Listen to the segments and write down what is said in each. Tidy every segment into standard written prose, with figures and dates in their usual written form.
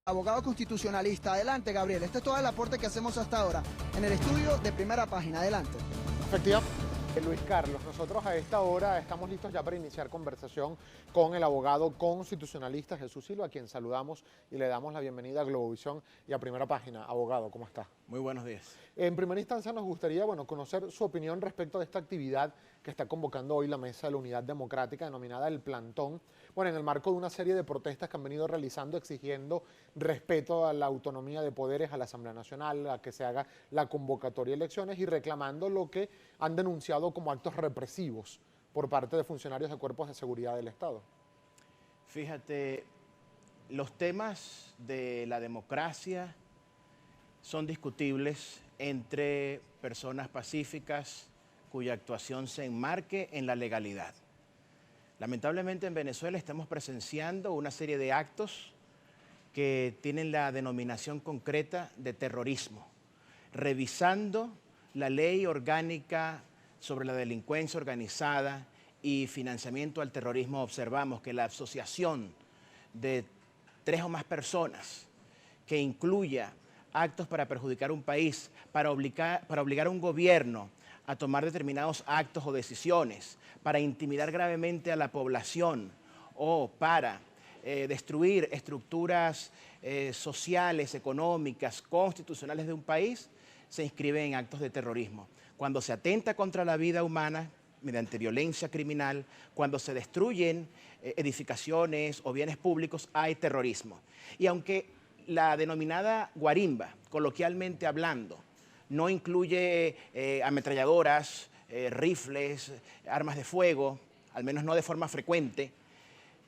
Abogado constitucionalista. Adelante, Gabriel. Este es todo el aporte que hacemos hasta ahora en el estudio de Primera Página. Adelante. Efectivamente, Luis Carlos, nosotros a esta hora estamos listos ya para iniciar conversación con el abogado constitucionalista Jesús Silva, a quien saludamos y le damos la bienvenida a Globovisión y a Primera Página. Abogado, ¿cómo está? Muy buenos días. En primera instancia nos gustaría conocer su opinión respecto de esta actividad que está convocando hoy la Mesa de la Unidad Democrática, denominada El Plantón, en el marco de una serie de protestas que han venido realizando exigiendo respeto a la autonomía de poderes, a la Asamblea Nacional, a que se haga la convocatoria de elecciones y reclamando lo que han denunciado como actos represivos por parte de funcionarios de cuerpos de seguridad del Estado. Fíjate, los temas de la democracia son discutibles entre personas pacíficas cuya actuación se enmarque en la legalidad. Lamentablemente en Venezuela estamos presenciando una serie de actos que tienen la denominación concreta de terrorismo. Revisando la ley orgánica sobre la delincuencia organizada y financiamiento al terrorismo, observamos que la asociación de 3 o más personas que incluya actos para perjudicar un país, para obligar a un gobierno a tomar determinados actos o decisiones, para intimidar gravemente a la población o para destruir estructuras sociales, económicas, constitucionales de un país, se inscriben en actos de terrorismo. Cuando se atenta contra la vida humana mediante violencia criminal, cuando se destruyen edificaciones o bienes públicos, hay terrorismo. Y aunque la denominada guarimba, coloquialmente hablando, no incluye ametralladoras, rifles, armas de fuego, al menos no de forma frecuente,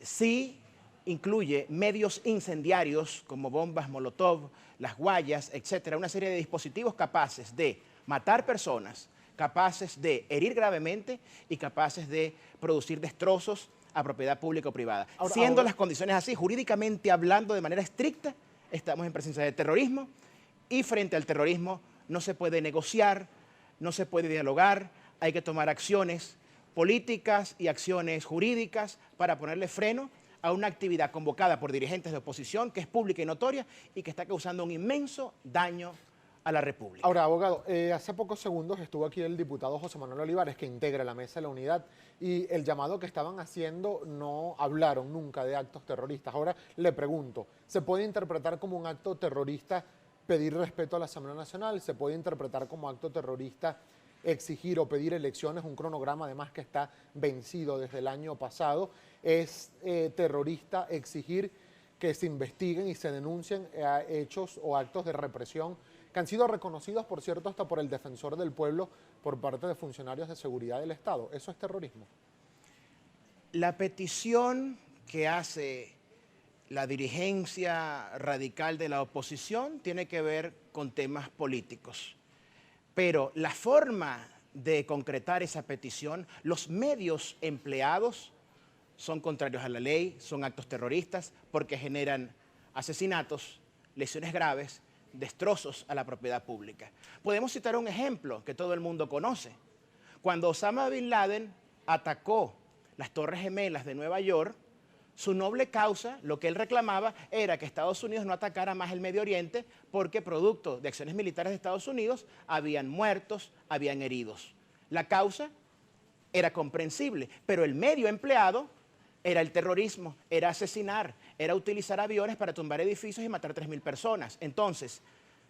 sí incluye medios incendiarios como bombas molotov, las guayas, etcétera, una serie de dispositivos capaces de matar personas, capaces de herir gravemente y capaces de producir destrozos a propiedad pública o privada. Siendo las condiciones así, jurídicamente hablando de manera estricta, estamos en presencia de terrorismo y frente al terrorismo no se puede negociar, no se puede dialogar, hay que tomar acciones políticas y acciones jurídicas para ponerle freno a una actividad convocada por dirigentes de oposición que es pública y notoria y que está causando un inmenso daño a la República. Ahora, abogado, hace pocos segundos estuvo aquí el diputado José Manuel Olivares, que integra la Mesa de la Unidad, y el llamado que estaban haciendo no hablaron nunca de actos terroristas. Ahora le pregunto, ¿se puede interpretar como un acto terrorista pedir respeto a la Asamblea Nacional? ¿Se puede interpretar como acto terrorista exigir o pedir elecciones? Un cronograma además que está vencido desde el año pasado. ¿Es terrorista exigir que se investiguen y se denuncien hechos o actos de represión que han sido reconocidos, por cierto, hasta por el Defensor del Pueblo por parte de funcionarios de seguridad del Estado? ¿Eso es terrorismo? La petición que hace la dirigencia radical de la oposición tiene que ver con temas políticos. Pero la forma de concretar esa petición, los medios empleados son contrarios a la ley, son actos terroristas porque generan asesinatos, lesiones graves, destrozos a la propiedad pública. Podemos citar un ejemplo que todo el mundo conoce. Cuando Osama Bin Laden atacó las Torres Gemelas de Nueva York, su noble causa, lo que él reclamaba, era que Estados Unidos no atacara más el Medio Oriente porque producto de acciones militares de Estados Unidos habían muertos, habían heridos. La causa era comprensible, pero el medio empleado era el terrorismo, era asesinar, era utilizar aviones para tumbar edificios y matar 3.000 personas. Entonces,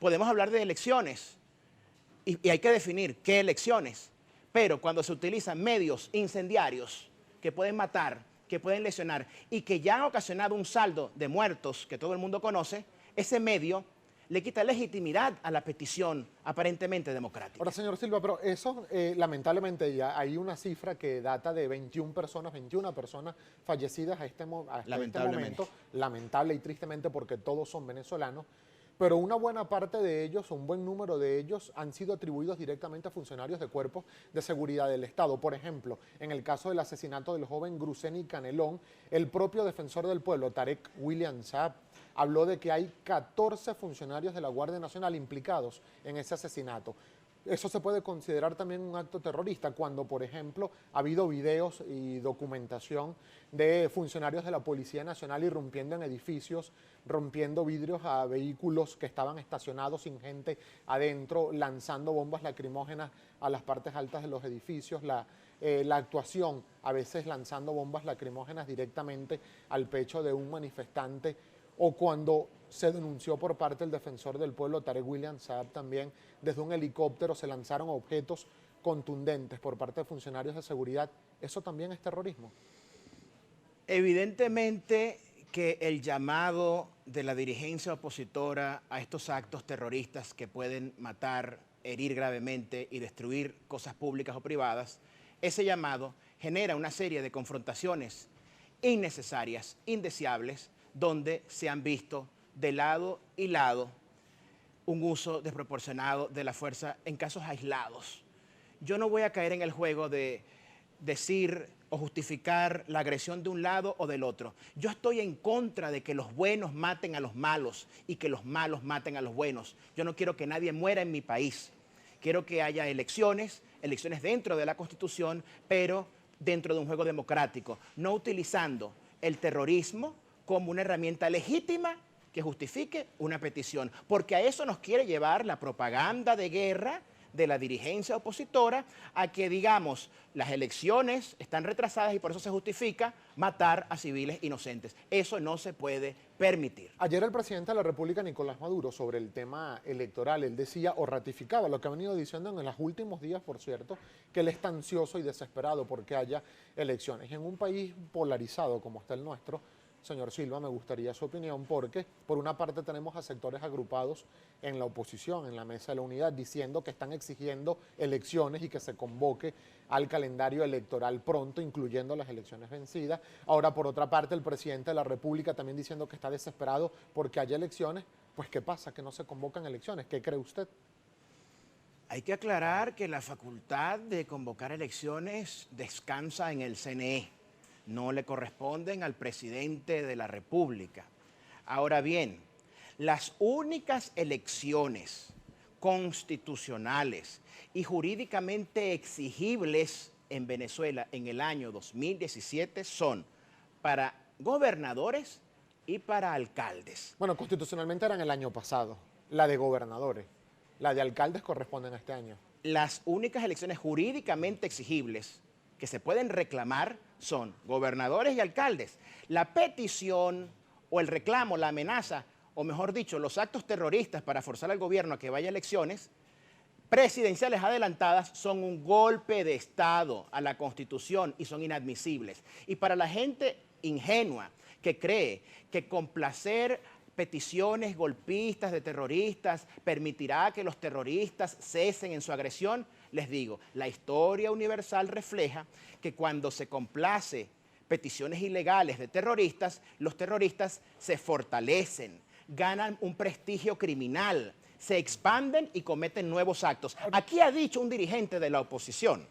podemos hablar de elecciones y hay que definir qué elecciones, pero cuando se utilizan medios incendiarios que pueden matar, que pueden lesionar y que ya han ocasionado un saldo de muertos que todo el mundo conoce, ese medio le quita legitimidad a la petición aparentemente democrática. Ahora, señor Silva, pero eso lamentablemente ya hay una cifra que data de 21 personas fallecidas a este momento, lamentable y tristemente porque todos son venezolanos, pero una buena parte de ellos, un buen número de ellos, han sido atribuidos directamente a funcionarios de cuerpos de seguridad del Estado. Por ejemplo, en el caso del asesinato del joven Gruseni Canelón, el propio defensor del pueblo, Tarek William Saab, habló de que hay 14 funcionarios de la Guardia Nacional implicados en ese asesinato. Eso se puede considerar también un acto terrorista cuando, por ejemplo, ha habido videos y documentación de funcionarios de la Policía Nacional irrumpiendo en edificios, rompiendo vidrios a vehículos que estaban estacionados sin gente adentro, lanzando bombas lacrimógenas a las partes altas de los edificios, la actuación, a veces lanzando bombas lacrimógenas directamente al pecho de un manifestante, o cuando se denunció por parte del defensor del pueblo, Tarek William Saab, también desde un helicóptero se lanzaron objetos contundentes por parte de funcionarios de seguridad. ¿Eso también es terrorismo? Evidentemente que el llamado de la dirigencia opositora a estos actos terroristas que pueden matar, herir gravemente y destruir cosas públicas o privadas, ese llamado genera una serie de confrontaciones innecesarias, indeseables, donde se han visto de lado y lado un uso desproporcionado de la fuerza en casos aislados. Yo no voy a caer en el juego de decir o justificar la agresión de un lado o del otro. Yo estoy en contra de que los buenos maten a los malos y que los malos maten a los buenos. Yo no quiero que nadie muera en mi país. Quiero que haya elecciones dentro de la Constitución, pero dentro de un juego democrático, no utilizando el terrorismo como una herramienta legítima que justifique una petición, porque a eso nos quiere llevar la propaganda de guerra de la dirigencia opositora, a que digamos las elecciones están retrasadas y por eso se justifica matar a civiles inocentes. Eso no se puede permitir. Ayer el presidente de la República, Nicolás Maduro, sobre el tema electoral, él decía o ratificaba lo que ha venido diciendo en los últimos días, por cierto, que él está ansioso y desesperado porque haya elecciones. Y en un país polarizado como está el nuestro, señor Silva, me gustaría su opinión porque, por una parte, tenemos a sectores agrupados en la oposición, en la Mesa de la Unidad, diciendo que están exigiendo elecciones y que se convoque al calendario electoral pronto, incluyendo las elecciones vencidas. Ahora, por otra parte, el presidente de la República también diciendo que está desesperado porque haya elecciones. Pues, ¿qué pasa? Que no se convocan elecciones. ¿Qué cree usted? Hay que aclarar que la facultad de convocar elecciones descansa en el CNE. No le corresponden al presidente de la República. Ahora bien, las únicas elecciones constitucionales y jurídicamente exigibles en Venezuela en el año 2017 son para gobernadores y para alcaldes. Bueno, constitucionalmente eran el año pasado, la de gobernadores. La de alcaldes corresponden a este año. Las únicas elecciones jurídicamente exigibles que se pueden reclamar son gobernadores y alcaldes. La petición o el reclamo, la amenaza, o mejor dicho, los actos terroristas para forzar al gobierno a que vaya a elecciones presidenciales adelantadas son un golpe de Estado a la Constitución y son inadmisibles. Y para la gente ingenua que cree que complacer peticiones golpistas de terroristas permitirá que los terroristas cesen en su agresión, les digo, la historia universal refleja que cuando se complace peticiones ilegales de terroristas, los terroristas se fortalecen, ganan un prestigio criminal, se expanden y cometen nuevos actos. Aquí ha dicho un dirigente de la oposición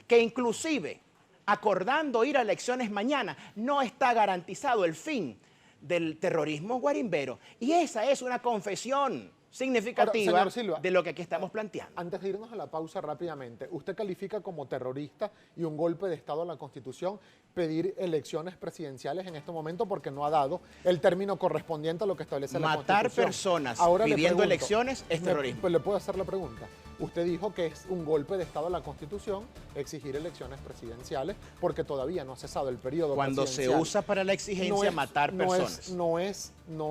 que inclusive acordando ir a elecciones mañana no está garantizado el fin del terrorismo guarimbero. Y esa es una confesión significativa Ahora, Silva, de lo que aquí estamos planteando. Antes de irnos a la pausa rápidamente, ¿usted califica como terrorista y un golpe de Estado a la Constitución pedir elecciones presidenciales en este momento porque no ha dado el término correspondiente a lo que establece la Constitución? Matar personas Ahora pidiendo elecciones es terrorismo. Pues le puedo hacer la pregunta. Usted dijo que es un golpe de Estado a la Constitución exigir elecciones presidenciales porque todavía no ha cesado el periodo Cuando presidencial. se usa para la exigencia matar personas. No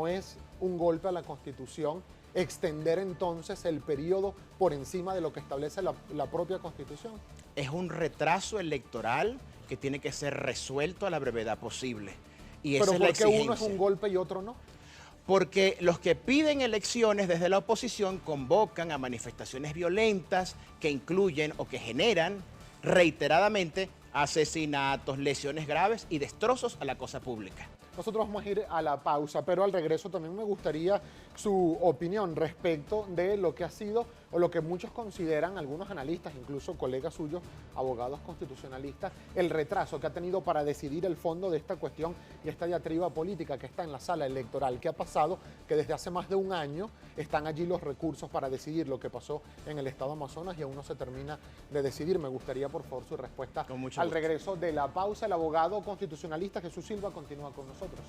es un golpe a la Constitución extender entonces el periodo por encima de lo que establece la propia Constitución. Es un retraso electoral que tiene que ser resuelto a la brevedad posible. Y esa Pero es la ¿por qué exigencia. uno es un golpe y otro no? Porque los que piden elecciones desde la oposición convocan a manifestaciones violentas que incluyen o que generan reiteradamente asesinatos, lesiones graves y destrozos a la cosa pública. Nosotros vamos a ir a la pausa, pero al regreso también me gustaría su opinión respecto de lo que ha sido o lo que muchos consideran, algunos analistas, incluso colegas suyos, abogados constitucionalistas, el retraso que ha tenido para decidir el fondo de esta cuestión y esta diatriba política que está en la sala electoral. ¿Qué ha pasado? Que desde hace más de un año están allí los recursos para decidir lo que pasó en el estado Amazonas y aún no se termina de decidir. Me gustaría, por favor, su respuesta al regreso de la pausa. El abogado constitucionalista Jesús Silva continúa con nosotros.